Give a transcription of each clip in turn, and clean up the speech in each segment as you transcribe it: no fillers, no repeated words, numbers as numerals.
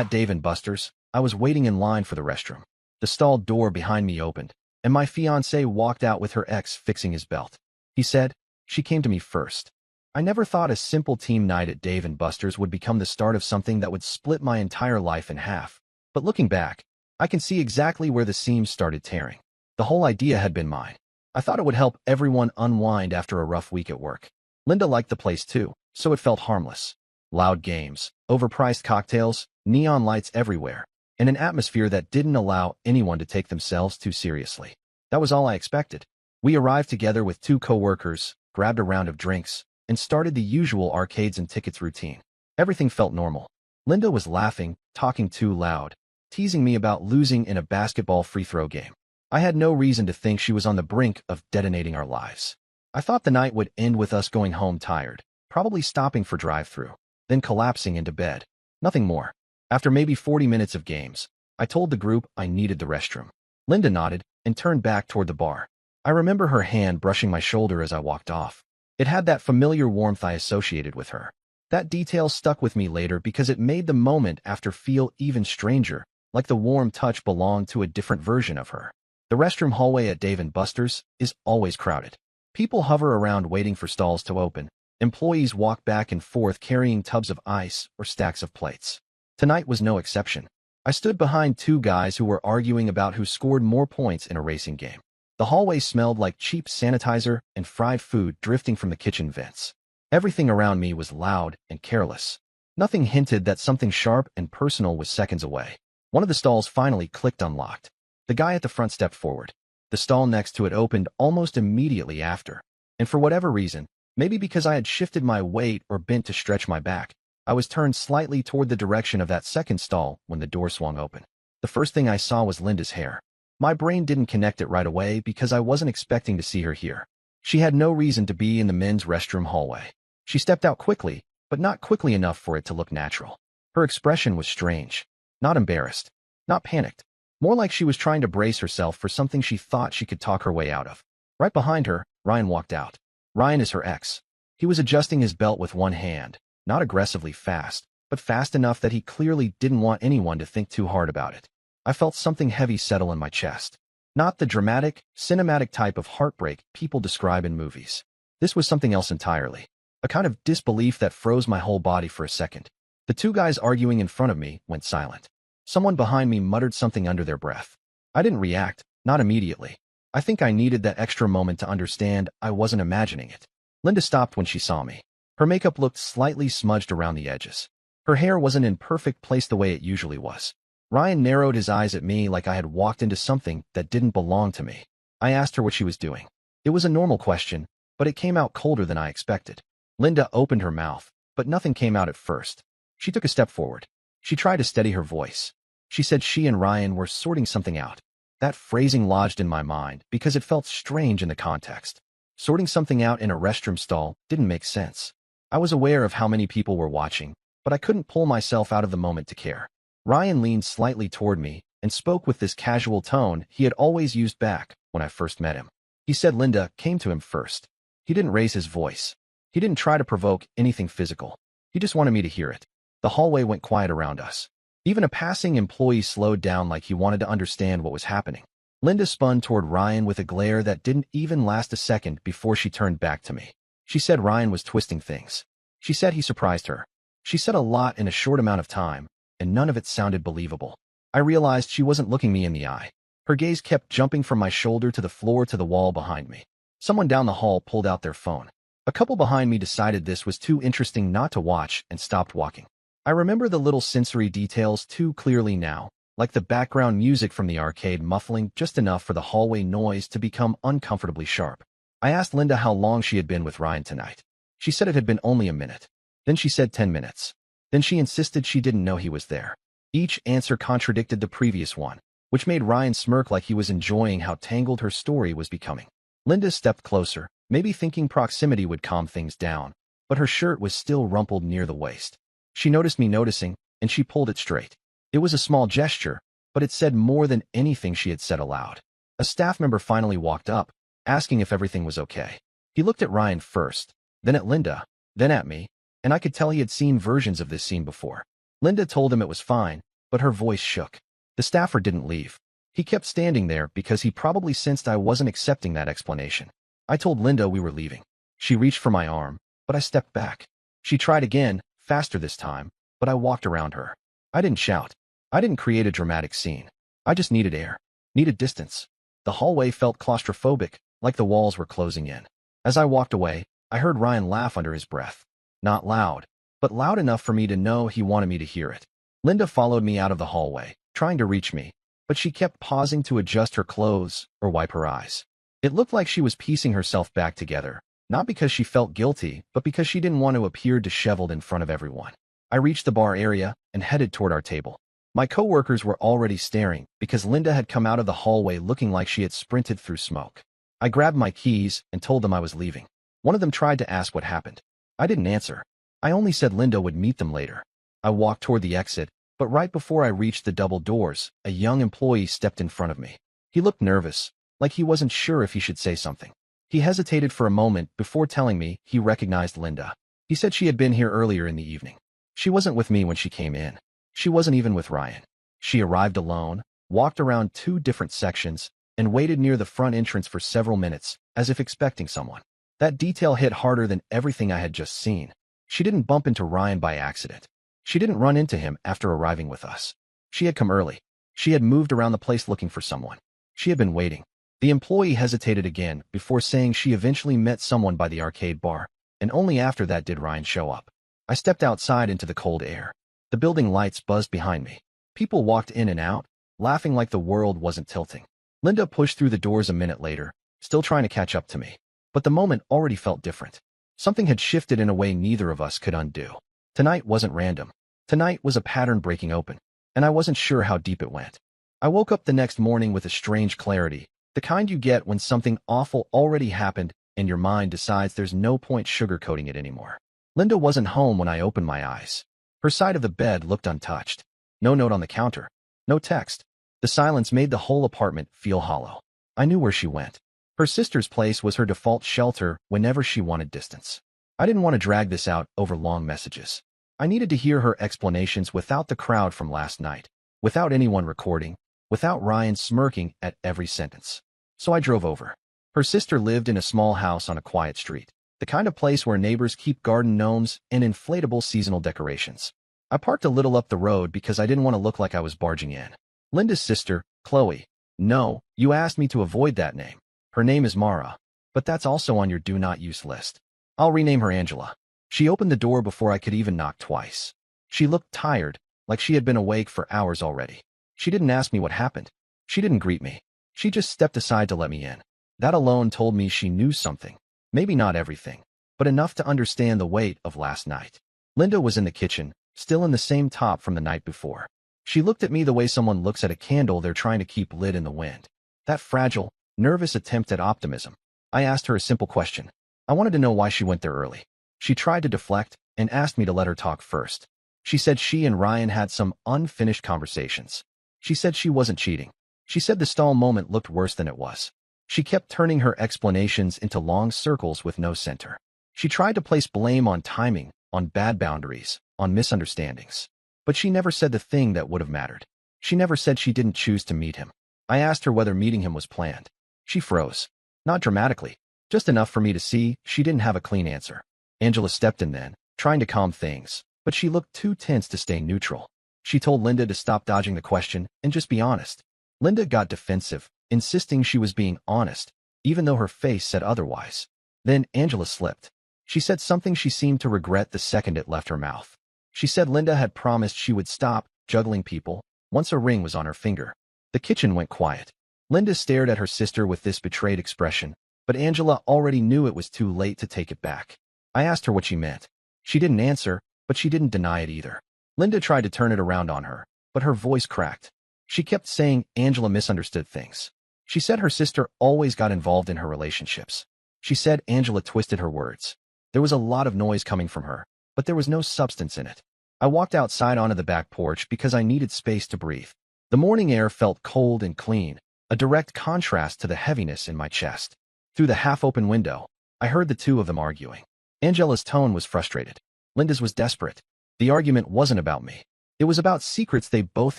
At Dave & Buster's, I was waiting in line for the restroom. The stall door behind me opened, and my fiancée walked out with her ex fixing his belt. He said, "She came to me first." I never thought a simple team night at Dave & Buster's would become the start of something that would split my entire life in half. But looking back, I can see exactly where the seams started tearing. The whole idea had been mine. I thought it would help everyone unwind after a rough week at work. Linda liked the place too, so it felt harmless. Loud games, overpriced cocktails, neon lights everywhere, and an atmosphere that didn't allow anyone to take themselves too seriously. That was all I expected. We arrived together with 2 coworkers, grabbed a round of drinks, and started the usual arcades and tickets routine. Everything felt normal. Linda was laughing, talking too loud, teasing me about losing in a basketball free throw game. I had no reason to think she was on the brink of detonating our lives. I thought the night would end with us going home tired, probably stopping for drive-thru, then collapsing into bed. Nothing more. After maybe 40 minutes of games, I told the group I needed the restroom. Linda nodded and turned back toward the bar. I remember her hand brushing my shoulder as I walked off. It had that familiar warmth I associated with her. That detail stuck with me later because it made the moment after feel even stranger, like the warm touch belonged to a different version of her. The restroom hallway at Dave & Buster's is always crowded. People hover around waiting for stalls to open. Employees walk back and forth carrying tubs of ice or stacks of plates. Tonight was no exception. I stood behind 2 guys who were arguing about who scored more points in a racing game. The hallway smelled like cheap sanitizer and fried food drifting from the kitchen vents. Everything around me was loud and careless. Nothing hinted that something sharp and personal was seconds away. One of the stalls finally clicked unlocked. The guy at the front stepped forward. The stall next to it opened almost immediately after. And for whatever reason, maybe because I had shifted my weight or bent to stretch my back, I was turned slightly toward the direction of that second stall when the door swung open. The first thing I saw was Linda's hair. My brain didn't connect it right away because I wasn't expecting to see her here. She had no reason to be in the men's restroom hallway. She stepped out quickly, but not quickly enough for it to look natural. Her expression was strange. Not embarrassed. Not panicked. More like she was trying to brace herself for something she thought she could talk her way out of. Right behind her, Ryan walked out. Ryan is her ex. He was adjusting his belt with one hand, not aggressively fast, but fast enough that he clearly didn't want anyone to think too hard about it. I felt something heavy settle in my chest. Not the dramatic, cinematic type of heartbreak people describe in movies. This was something else entirely. A kind of disbelief that froze my whole body for a second. The 2 guys arguing in front of me went silent. Someone behind me muttered something under their breath. I didn't react, not immediately. I think I needed that extra moment to understand I wasn't imagining it. Linda stopped when she saw me. Her makeup looked slightly smudged around the edges. Her hair wasn't in perfect place the way it usually was. Ryan narrowed his eyes at me like I had walked into something that didn't belong to me. I asked her what she was doing. It was a normal question, but it came out colder than I expected. Linda opened her mouth, but nothing came out at first. She took a step forward. She tried to steady her voice. She said she and Ryan were sorting something out. That phrasing lodged in my mind because it felt strange in the context. Sorting something out in a restroom stall didn't make sense. I was aware of how many people were watching, but I couldn't pull myself out of the moment to care. Ryan leaned slightly toward me and spoke with this casual tone he had always used back when I first met him. He said Linda came to him first. He didn't raise his voice. He didn't try to provoke anything physical. He just wanted me to hear it. The hallway went quiet around us. Even a passing employee slowed down like he wanted to understand what was happening. Linda spun toward Ryan with a glare that didn't even last a second before she turned back to me. She said Ryan was twisting things. She said he surprised her. She said a lot in a short amount of time, and none of it sounded believable. I realized she wasn't looking me in the eye. Her gaze kept jumping from my shoulder to the floor to the wall behind me. Someone down the hall pulled out their phone. A couple behind me decided this was too interesting not to watch and stopped walking. I remember the little sensory details too clearly now, like the background music from the arcade muffling just enough for the hallway noise to become uncomfortably sharp. I asked Linda how long she had been with Ryan tonight. She said it had been only a minute. Then she said 10 minutes. Then she insisted she didn't know he was there. Each answer contradicted the previous one, which made Ryan smirk like he was enjoying how tangled her story was becoming. Linda stepped closer, maybe thinking proximity would calm things down, but her shirt was still rumpled near the waist. She noticed me noticing, and she pulled it straight. It was a small gesture, but it said more than anything she had said aloud. A staff member finally walked up, asking if everything was okay. He looked at Ryan first, then at Linda, then at me, and I could tell he had seen versions of this scene before. Linda told him it was fine, but her voice shook. The staffer didn't leave. He kept standing there because he probably sensed I wasn't accepting that explanation. I told Linda we were leaving. She reached for my arm, but I stepped back. She tried again, faster this time, but I walked around her. I didn't shout. I didn't create a dramatic scene. I just needed air, needed distance. The hallway felt claustrophobic, like the walls were closing in. As I walked away, I heard Ryan laugh under his breath. Not loud, but loud enough for me to know he wanted me to hear it. Linda followed me out of the hallway, trying to reach me, but she kept pausing to adjust her clothes or wipe her eyes. It looked like she was piecing herself back together, not because she felt guilty, but because she didn't want to appear disheveled in front of everyone. I reached the bar area and headed toward our table. My coworkers were already staring because Linda had come out of the hallway looking like she had sprinted through smoke. I grabbed my keys and told them I was leaving. One of them tried to ask what happened. I didn't answer. I only said Linda would meet them later. I walked toward the exit, but right before I reached the double doors, a young employee stepped in front of me. He looked nervous, like he wasn't sure if he should say something. He hesitated for a moment before telling me he recognized Linda. He said she had been here earlier in the evening. She wasn't with me when she came in. She wasn't even with Ryan. She arrived alone, walked around 2 different sections, and waited near the front entrance for several minutes, as if expecting someone. That detail hit harder than everything I had just seen. She didn't bump into Ryan by accident. She didn't run into him after arriving with us. She had come early. She had moved around the place looking for someone. She had been waiting. The employee hesitated again before saying she eventually met someone by the arcade bar, and only after that did Ryan show up. I stepped outside into the cold air. The building lights buzzed behind me. People walked in and out, laughing like the world wasn't tilting. Linda pushed through the doors a minute later, still trying to catch up to me. But the moment already felt different. Something had shifted in a way neither of us could undo. Tonight wasn't random. Tonight was a pattern breaking open, and I wasn't sure how deep it went. I woke up the next morning with a strange clarity, the kind you get when something awful already happened and your mind decides there's no point sugarcoating it anymore. Linda wasn't home when I opened my eyes. Her side of the bed looked untouched. No note on the counter. No text. The silence made the whole apartment feel hollow. I knew where she went. Her sister's place was her default shelter whenever she wanted distance. I didn't want to drag this out over long messages. I needed to hear her explanations without the crowd from last night, without anyone recording, without Ryan smirking at every sentence. So I drove over. Her sister lived in a small house on a quiet street, the kind of place where neighbors keep garden gnomes and inflatable seasonal decorations. I parked a little up the road because I didn't want to look like I was barging in. Linda's sister, Qley. No, you asked me to avoid that name. Her name is Mara, but that's also on your do not use list. I'll rename her Angela. She opened the door before I could even knock twice. She looked tired, like she had been awake for hours already. She didn't ask me what happened. She didn't greet me. She just stepped aside to let me in. That alone told me she knew something. Maybe not everything, but enough to understand the weight of last night. Linda was in the kitchen, still in the same top from the night before. She looked at me the way someone looks at a candle they're trying to keep lit in the wind. That fragile, nervous attempt at optimism. I asked her a simple question. I wanted to know why she went there early. She tried to deflect and asked me to let her talk first. She said she and Ryan had some unfinished conversations. She said she wasn't cheating. She said the stall moment looked worse than it was. She kept turning her explanations into long circles with no center. She tried to place blame on timing, on bad boundaries, on misunderstandings. But she never said the thing that would have mattered. She never said she didn't choose to meet him. I asked her whether meeting him was planned. She froze. Not dramatically, just enough for me to see she didn't have a clean answer. Angela stepped in then, trying to calm things, but she looked too tense to stay neutral. She told Linda to stop dodging the question and just be honest. Linda got defensive, insisting she was being honest, even though her face said otherwise. Then Angela slipped. She said something she seemed to regret the second it left her mouth. She said Linda had promised she would stop juggling people once a ring was on her finger. The kitchen went quiet. Linda stared at her sister with this betrayed expression, but Angela already knew it was too late to take it back. I asked her what she meant. She didn't answer, but she didn't deny it either. Linda tried to turn it around on her, but her voice cracked. She kept saying Angela misunderstood things. She said her sister always got involved in her relationships. She said Angela twisted her words. There was a lot of noise coming from her, but there was no substance in it. I walked outside onto the back porch because I needed space to breathe. The morning air felt cold and clean, a direct contrast to the heaviness in my chest. Through the half-open window, I heard the two of them arguing. Angela's tone was frustrated. Linda's was desperate. The argument wasn't about me. It was about secrets they both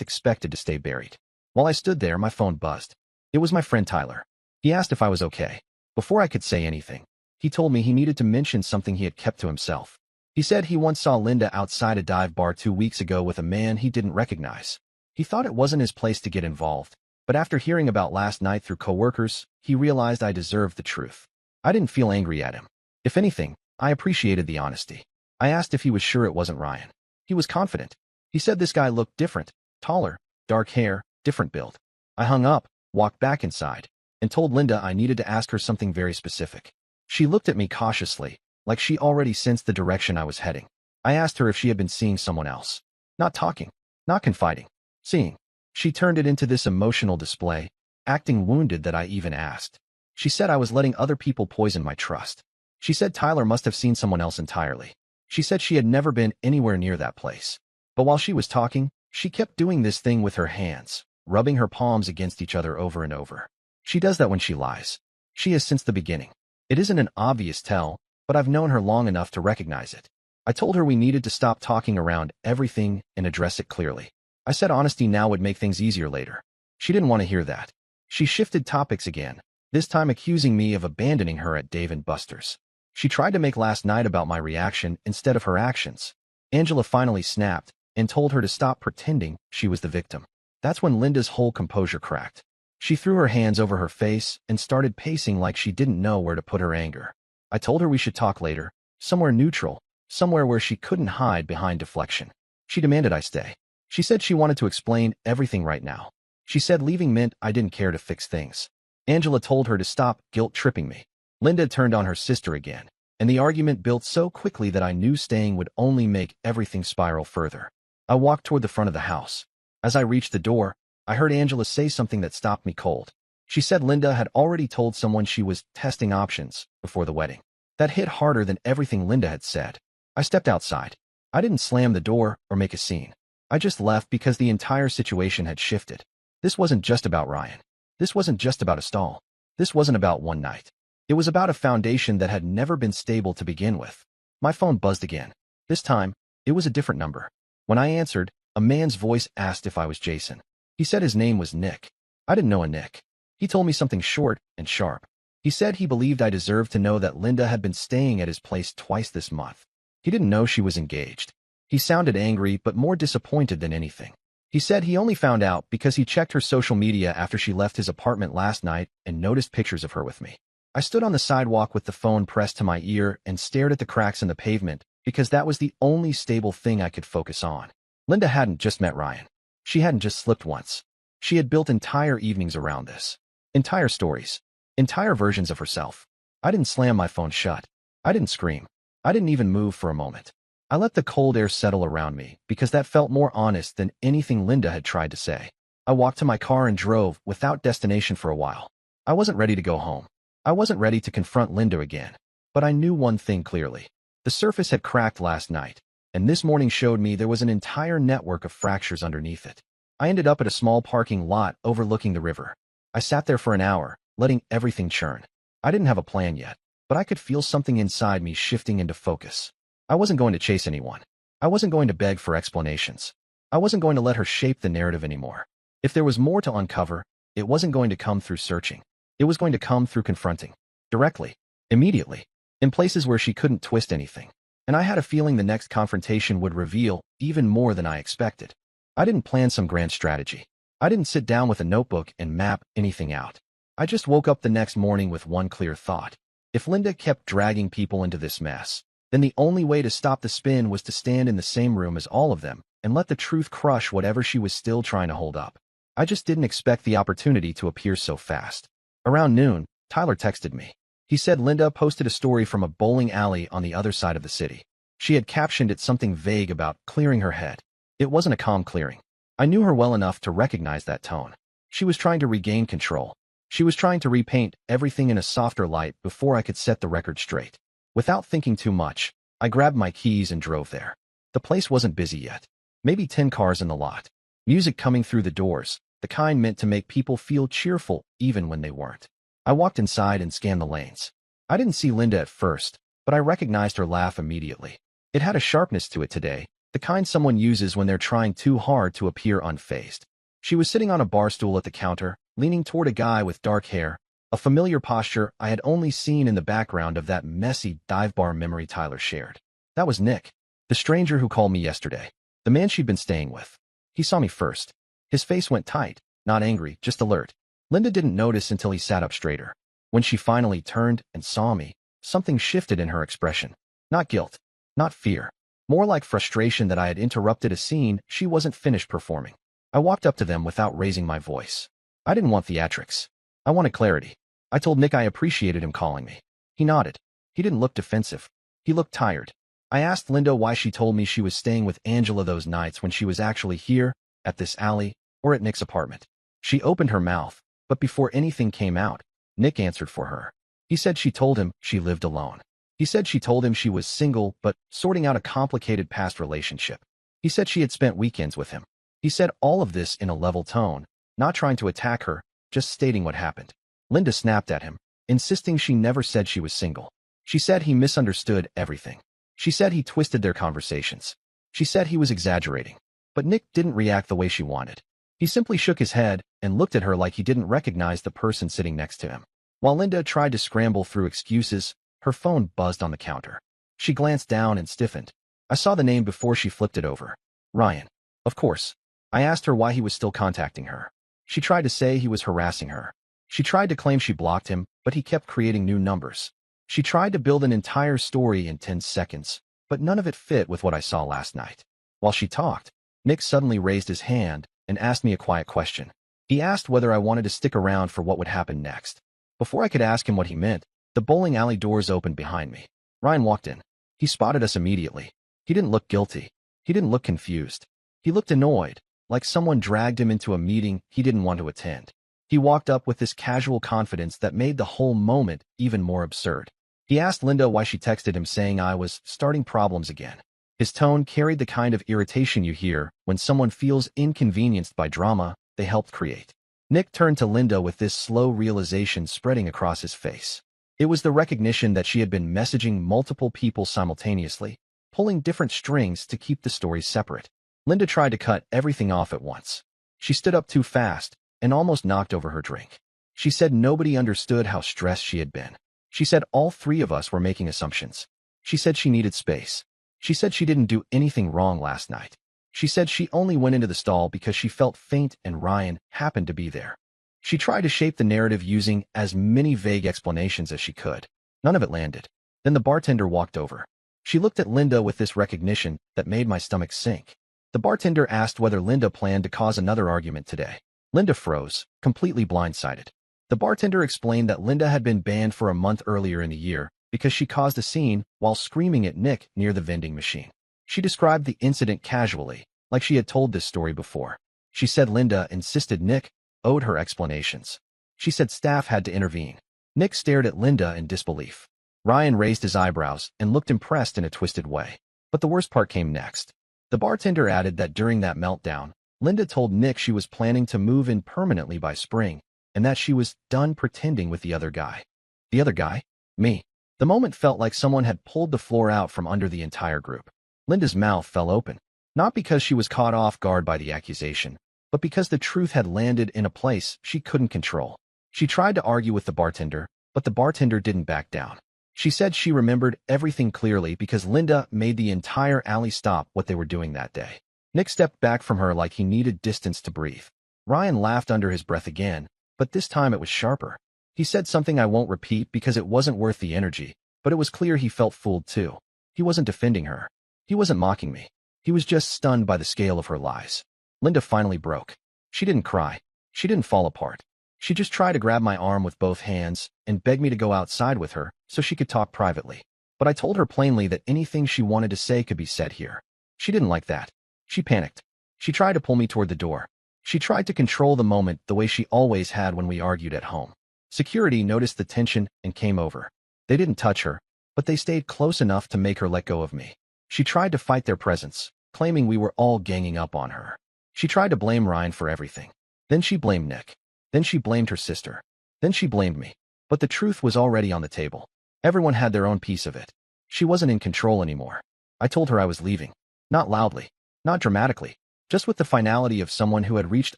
expected to stay buried. While I stood there, my phone buzzed. It was my friend Tyler. He asked if I was okay. Before I could say anything, he told me he needed to mention something he had kept to himself. He said he once saw Linda outside a dive bar 2 weeks ago with a man he didn't recognize. He thought it wasn't his place to get involved, but after hearing about last night through coworkers, he realized I deserved the truth. I didn't feel angry at him. If anything, I appreciated the honesty. I asked if he was sure it wasn't Ryan. He was confident. He said this guy looked different, taller, dark hair, different build. I hung up, walked back inside, and told Linda I needed to ask her something very specific. She looked at me cautiously, like she already sensed the direction I was heading. I asked her if she had been seeing someone else. Not talking, not confiding, seeing. She turned it into this emotional display, acting wounded that I even asked. She said I was letting other people poison my trust. She said Tyler must have seen someone else entirely. She said she had never been anywhere near that place. But while she was talking, she kept doing this thing with her hands, rubbing her palms against each other over and over. She does that when she lies. She has since the beginning. It isn't an obvious tell, but I've known her long enough to recognize it. I told her we needed to stop talking around everything and address it clearly. I said honesty now would make things easier later. She didn't want to hear that. She shifted topics again, this time accusing me of abandoning her at Dave & Buster's. She tried to make last night about my reaction instead of her actions. Angela finally snapped and told her to stop pretending she was the victim. That's when Linda's whole composure cracked. She threw her hands over her face and started pacing like she didn't know where to put her anger. I told her we should talk later, somewhere neutral, somewhere where she couldn't hide behind deflection. She demanded I stay. She said she wanted to explain everything right now. She said leaving meant I didn't care to fix things. Angela told her to stop guilt-tripping me. Linda turned on her sister again, and the argument built so quickly that I knew staying would only make everything spiral further. I walked toward the front of the house. As I reached the door, I heard Angela say something that stopped me cold. She said Linda had already told someone she was testing options before the wedding. That hit harder than everything Linda had said. I stepped outside. I didn't slam the door or make a scene. I just left because the entire situation had shifted. This wasn't just about Ryan. This wasn't just about a stall. This wasn't about one night. It was about a foundation that had never been stable to begin with. My phone buzzed again. This time, it was a different number. When I answered, a man's voice asked if I was Jason. He said his name was Nick. I didn't know a Nick. He told me something short and sharp. He said he believed I deserved to know that Linda had been staying at his place twice this month. He didn't know she was engaged. He sounded angry but more disappointed than anything. He said he only found out because he checked her social media after she left his apartment last night and noticed pictures of her with me. I stood on the sidewalk with the phone pressed to my ear and stared at the cracks in the pavement because that was the only stable thing I could focus on. Linda hadn't just met Ryan. She hadn't just slipped once. She had built entire evenings around this. Entire stories. Entire versions of herself. I didn't slam my phone shut. I didn't scream. I didn't even move for a moment. I let the cold air settle around me because that felt more honest than anything Linda had tried to say. I walked to my car and drove without destination for a while. I wasn't ready to go home. I wasn't ready to confront Linda again. But I knew one thing clearly. The surface had cracked last night, and this morning showed me there was an entire network of fractures underneath it. I ended up at a small parking lot overlooking the river. I sat there for an hour, letting everything churn. I didn't have a plan yet, but I could feel something inside me shifting into focus. I wasn't going to chase anyone. I wasn't going to beg for explanations. I wasn't going to let her shape the narrative anymore. If there was more to uncover, it wasn't going to come through searching. It was going to come through confronting. Directly. Immediately. In places where she couldn't twist anything. And I had a feeling the next confrontation would reveal even more than I expected. I didn't plan some grand strategy. I didn't sit down with a notebook and map anything out. I just woke up the next morning with one clear thought. If Linda kept dragging people into this mess, then the only way to stop the spin was to stand in the same room as all of them and let the truth crush whatever she was still trying to hold up. I just didn't expect the opportunity to appear so fast. Around noon, Tyler texted me. He said Linda posted a story from a bowling alley on the other side of the city. She had captioned it something vague about clearing her head. It wasn't a calm clearing. I knew her well enough to recognize that tone. She was trying to regain control. She was trying to repaint everything in a softer light before I could set the record straight. Without thinking too much, I grabbed my keys and drove there. The place wasn't busy yet. Maybe 10 cars in the lot. Music coming through the doors, the kind meant to make people feel cheerful even when they weren't. I walked inside and scanned the lanes. I didn't see Linda at first, but I recognized her laugh immediately. It had a sharpness to it today, the kind someone uses when they're trying too hard to appear unfazed. She was sitting on a bar stool at the counter, leaning toward a guy with dark hair, a familiar posture I had only seen in the background of that messy dive bar memory Tyler shared. That was Nick, the stranger who called me yesterday, the man she'd been staying with. He saw me first. His face went tight, not angry, just alert. Linda didn't notice until he sat up straighter. When she finally turned and saw me, something shifted in her expression. Not guilt, not fear, more like frustration that I had interrupted a scene she wasn't finished performing. I walked up to them without raising my voice. I didn't want theatrics. I wanted clarity. I told Nick I appreciated him calling me. He nodded. He didn't look defensive. He looked tired. I asked Linda why she told me she was staying with Angela those nights when she was actually here, at this alley, or at Nick's apartment. She opened her mouth, but before anything came out, Nick answered for her. He said she told him she lived alone. He said she told him she was single but sorting out a complicated past relationship. He said she had spent weekends with him. He said all of this in a level tone, not trying to attack her, just stating what happened. Linda snapped at him, insisting she never said she was single. She said he misunderstood everything. She said he twisted their conversations. She said he was exaggerating. But Nick didn't react the way she wanted. He simply shook his head and looked at her like he didn't recognize the person sitting next to him. While Linda tried to scramble through excuses, her phone buzzed on the counter. She glanced down and stiffened. I saw the name before she flipped it over. Ryan. Of course. I asked her why he was still contacting her. She tried to say he was harassing her. She tried to claim she blocked him, but he kept creating new numbers. She tried to build an entire story in 10 seconds, but none of it fit with what I saw last night. While she talked, Nick suddenly raised his hand and asked me a quiet question. He asked whether I wanted to stick around for what would happen next. Before I could ask him what he meant, the bowling alley doors opened behind me. Ryan walked in. He spotted us immediately. He didn't look guilty. He didn't look confused. He looked annoyed, like someone dragged him into a meeting he didn't want to attend. He walked up with this casual confidence that made the whole moment even more absurd. He asked Linda why she texted him saying I was starting problems again. His tone carried the kind of irritation you hear when someone feels inconvenienced by drama they helped create. Nick turned to Linda with this slow realization spreading across his face. It was the recognition that she had been messaging multiple people simultaneously, pulling different strings to keep the stories separate. Linda tried to cut everything off at once. She stood up too fast and almost knocked over her drink. She said nobody understood how stressed she had been. She said all three of us were making assumptions. She said she needed space. She said she didn't do anything wrong last night. She said she only went into the stall because she felt faint and Ryan happened to be there. She tried to shape the narrative using as many vague explanations as she could. None of it landed. Then the bartender walked over. She looked at Linda with this recognition that made my stomach sink. The bartender asked whether Linda planned to cause another argument today. Linda froze, completely blindsided. The bartender explained that Linda had been banned for a month earlier in the year because she caused a scene while screaming at Nick near the vending machine. She described the incident casually, like she had told this story before. She said Linda insisted Nick owed her explanations. She said staff had to intervene. Nick stared at Linda in disbelief. Ryan raised his eyebrows and looked impressed in a twisted way. But the worst part came next. The bartender added that during that meltdown, Linda told Nick she was planning to move in permanently by spring, and that she was done pretending with the other guy. The other guy? Me. The moment felt like someone had pulled the floor out from under the entire group. Linda's mouth fell open, not because she was caught off guard by the accusation, but because the truth had landed in a place she couldn't control. She tried to argue with the bartender, but the bartender didn't back down. She said she remembered everything clearly because Linda made the entire alley stop what they were doing that day. Nick stepped back from her like he needed distance to breathe. Ryan laughed under his breath again, but this time it was sharper. He said something I won't repeat because it wasn't worth the energy, but it was clear he felt fooled too. He wasn't defending her. He wasn't mocking me. He was just stunned by the scale of her lies. Linda finally broke. She didn't cry. She didn't fall apart. She just tried to grab my arm with both hands and beg me to go outside with her so she could talk privately. But I told her plainly that anything she wanted to say could be said here. She didn't like that. She panicked. She tried to pull me toward the door. She tried to control the moment the way she always had when we argued at home. Security noticed the tension and came over. They didn't touch her, but they stayed close enough to make her let go of me. She tried to fight their presence, claiming we were all ganging up on her. She tried to blame Ryan for everything. Then she blamed Nick. Then she blamed her sister. Then she blamed me. But the truth was already on the table. Everyone had their own piece of it. She wasn't in control anymore. I told her I was leaving. Not loudly, not dramatically, just with the finality of someone who had reached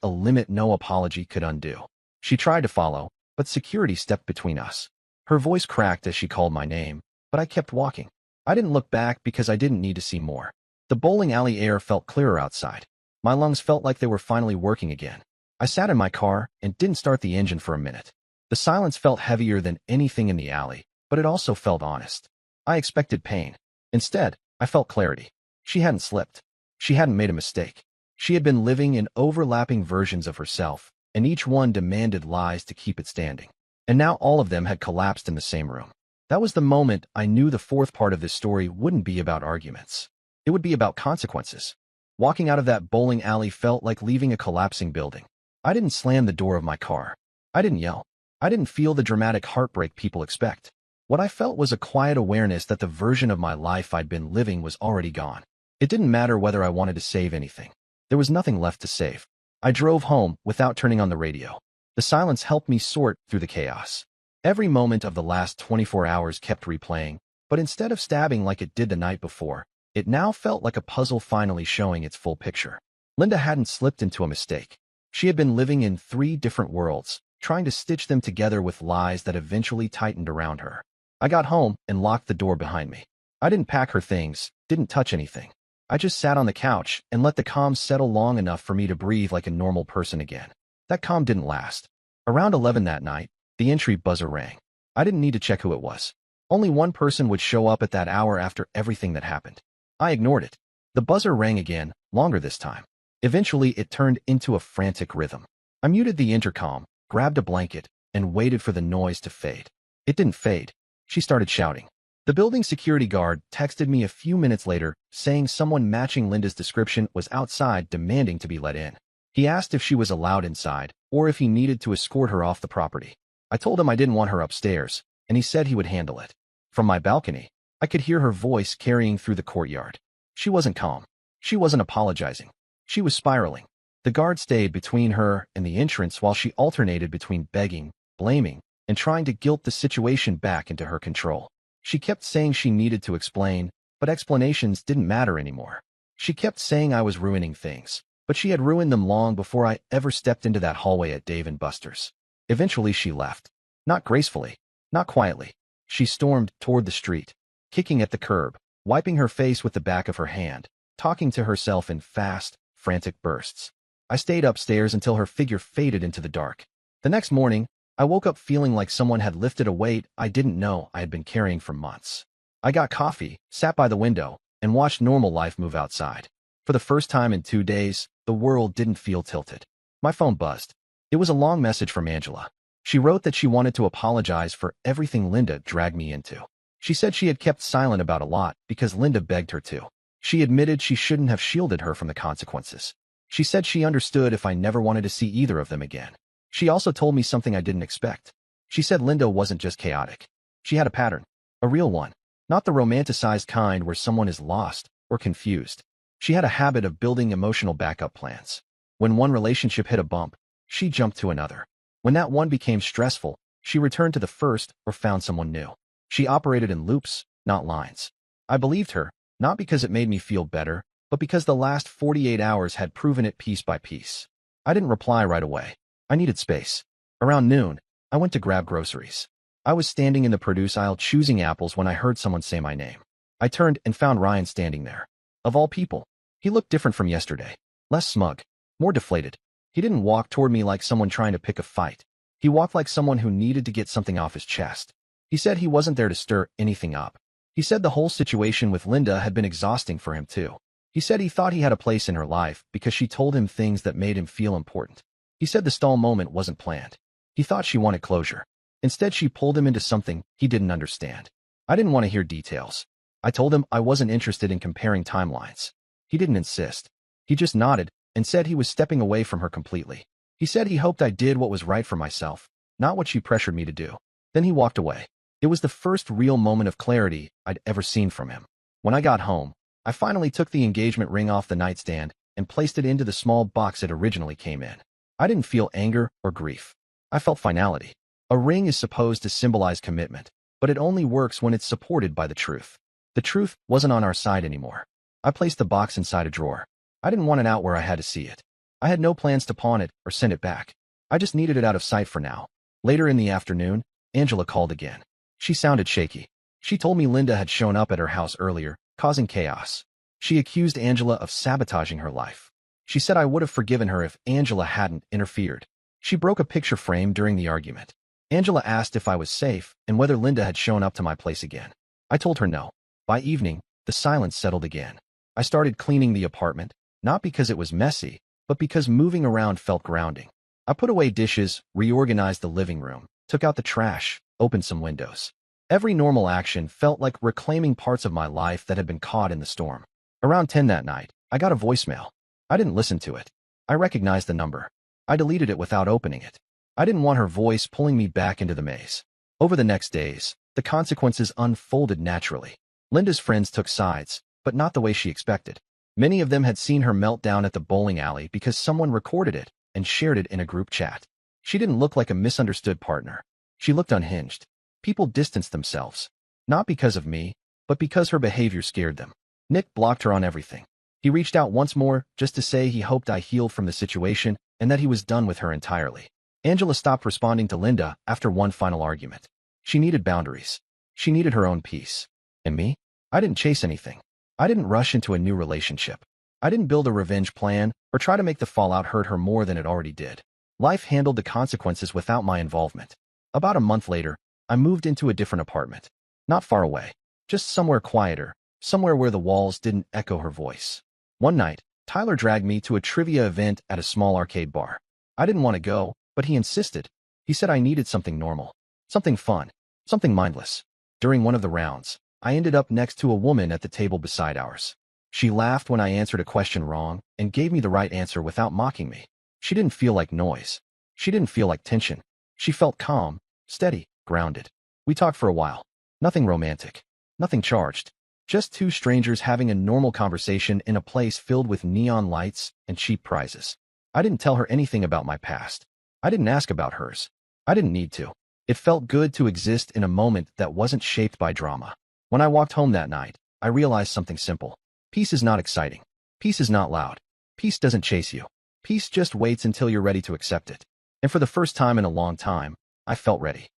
a limit no apology could undo. She tried to follow, but security stepped between us. Her voice cracked as she called my name, but I kept walking. I didn't look back because I didn't need to see more. The bowling alley air felt clearer outside. My lungs felt like they were finally working again. I sat in my car and didn't start the engine for a minute. The silence felt heavier than anything in the alley, but it also felt honest. I expected pain. Instead, I felt clarity. She hadn't slipped. She hadn't made a mistake. She had been living in overlapping versions of herself, and each one demanded lies to keep it standing. And now all of them had collapsed in the same room. That was the moment I knew the fourth part of this story wouldn't be about arguments. It would be about consequences. Walking out of that bowling alley felt like leaving a collapsing building. I didn't slam the door of my car. I didn't yell. I didn't feel the dramatic heartbreak people expect. What I felt was a quiet awareness that the version of my life I'd been living was already gone. It didn't matter whether I wanted to save anything. There was nothing left to save. I drove home without turning on the radio. The silence helped me sort through the chaos. Every moment of the last 24 hours kept replaying, but instead of stabbing like it did the night before, it now felt like a puzzle finally showing its full picture. Linda hadn't slipped into a mistake. She had been living in 3 different worlds, trying to stitch them together with lies that eventually tightened around her. I got home and locked the door behind me. I didn't pack her things, didn't touch anything. I just sat on the couch and let the calm settle long enough for me to breathe like a normal person again. That calm didn't last. Around 11 that night, the entry buzzer rang. I didn't need to check who it was. Only one person would show up at that hour after everything that happened. I ignored it. The buzzer rang again, longer this time. Eventually, it turned into a frantic rhythm. I muted the intercom, grabbed a blanket, and waited for the noise to fade. It didn't fade. She started shouting. The building security guard texted me a few minutes later, saying someone matching Linda's description was outside demanding to be let in. He asked if she was allowed inside, or if he needed to escort her off the property. I told him I didn't want her upstairs, and he said he would handle it. From my balcony, I could hear her voice carrying through the courtyard. She wasn't calm. She wasn't apologizing. She was spiraling. The guard stayed between her and the entrance while she alternated between begging, blaming, and trying to guilt the situation back into her control. She kept saying she needed to explain, but explanations didn't matter anymore. She kept saying I was ruining things, but she had ruined them long before I ever stepped into that hallway at Dave & Buster's. Eventually she left. Not gracefully, not quietly. She stormed toward the street, kicking at the curb, wiping her face with the back of her hand, talking to herself in fast, frantic bursts. I stayed upstairs until her figure faded into the dark. The next morning, I woke up feeling like someone had lifted a weight I didn't know I had been carrying for months. I got coffee, sat by the window, and watched normal life move outside. For the first time in 2 days, the world didn't feel tilted. My phone buzzed. It was a long message from Angela. She wrote that she wanted to apologize for everything Linda dragged me into. She said she had kept silent about a lot because Linda begged her to. She admitted she shouldn't have shielded her from the consequences. She said she understood if I never wanted to see either of them again. She also told me something I didn't expect. She said Linda wasn't just chaotic. She had a pattern. A real one. Not the romanticized kind where someone is lost or confused. She had a habit of building emotional backup plans. When one relationship hit a bump, she jumped to another. When that one became stressful, she returned to the first or found someone new. She operated in loops, not lines. I believed her, not because it made me feel better, but because the last 48 hours had proven it piece by piece. I didn't reply right away. I needed space. Around noon, I went to grab groceries. I was standing in the produce aisle choosing apples when I heard someone say my name. I turned and found Ryan standing there. Of all people, he looked different from yesterday. Less smug, more deflated. He didn't walk toward me like someone trying to pick a fight. He walked like someone who needed to get something off his chest. He said he wasn't there to stir anything up. He said the whole situation with Linda had been exhausting for him too. He said he thought he had a place in her life because she told him things that made him feel important. He said the stall moment wasn't planned. He thought she wanted closure. Instead, she pulled him into something he didn't understand. I didn't want to hear details. I told him I wasn't interested in comparing timelines. He didn't insist. He just nodded and said he was stepping away from her completely. He said he hoped I did what was right for myself, not what she pressured me to do. Then he walked away. It was the first real moment of clarity I'd ever seen from him. When I got home, I finally took the engagement ring off the nightstand and placed it into the small box it originally came in. I didn't feel anger or grief. I felt finality. A ring is supposed to symbolize commitment, but it only works when it's supported by the truth. The truth wasn't on our side anymore. I placed the box inside a drawer. I didn't want it out where I had to see it. I had no plans to pawn it or send it back. I just needed it out of sight for now. Later in the afternoon, Angela called again. She sounded shaky. She told me Linda had shown up at her house earlier, causing chaos. She accused Angela of sabotaging her life. She said I would have forgiven her if Angela hadn't interfered. She broke a picture frame during the argument. Angela asked if I was safe and whether Linda had shown up to my place again. I told her no. By evening, the silence settled again. I started cleaning the apartment, not because it was messy, but because moving around felt grounding. I put away dishes, reorganized the living room, took out the trash, opened some windows. Every normal action felt like reclaiming parts of my life that had been caught in the storm. Around 10 that night, I got a voicemail. I didn't listen to it. I recognized the number. I deleted it without opening it. I didn't want her voice pulling me back into the maze. Over the next days, the consequences unfolded naturally. Linda's friends took sides, but not the way she expected. Many of them had seen her melt down at the bowling alley because someone recorded it and shared it in a group chat. She didn't look like a misunderstood partner. She looked unhinged. People distanced themselves. Not because of me, but because her behavior scared them. Nick blocked her on everything. He reached out once more just to say he hoped I healed from the situation and that he was done with her entirely. Angela stopped responding to Linda after one final argument. She needed boundaries. She needed her own peace. And me? I didn't chase anything. I didn't rush into a new relationship. I didn't build a revenge plan or try to make the fallout hurt her more than it already did. Life handled the consequences without my involvement. About a month later, I moved into a different apartment. Not far away. Just somewhere quieter, somewhere where the walls didn't echo her voice. One night, Tyler dragged me to a trivia event at a small arcade bar. I didn't want to go, but he insisted. He said I needed something normal, something fun, something mindless. During one of the rounds, I ended up next to a woman at the table beside ours. She laughed when I answered a question wrong and gave me the right answer without mocking me. She didn't feel like noise. She didn't feel like tension. She felt calm, steady, grounded. We talked for a while. Nothing romantic. Nothing charged. Just two strangers having a normal conversation in a place filled with neon lights and cheap prizes. I didn't tell her anything about my past. I didn't ask about hers. I didn't need to. It felt good to exist in a moment that wasn't shaped by drama. When I walked home that night, I realized something simple. Peace is not exciting. Peace is not loud. Peace doesn't chase you. Peace just waits until you're ready to accept it. And for the first time in a long time, I felt ready.